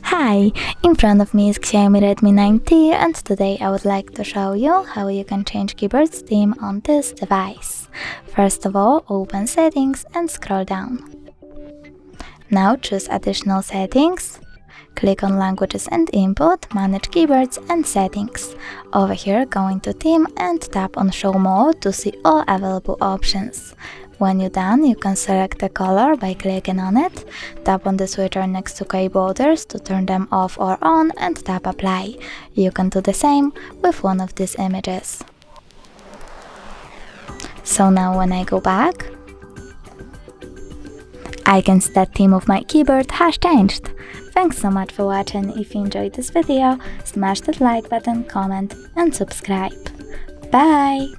Hi, in front of me is XIAOMI Redmi 9T, and today I would like to show you how you can change keyboard theme on this device. First of all, open Settings and scroll down. Now choose Additional Settings. Click on Languages and Input, Manage Keyboards and Settings. Over here, go into Theme and tap on Show More to see all available options. When you're done, you can select the color by clicking on it, tap on the switcher next to keyboarders to turn them off or on, and tap Apply. You can do the same with one of these images. So now when I go back, I can see that theme of my keyboard has changed. Thanks so much for watching. If you enjoyed this video, smash that like button, comment and subscribe. Bye!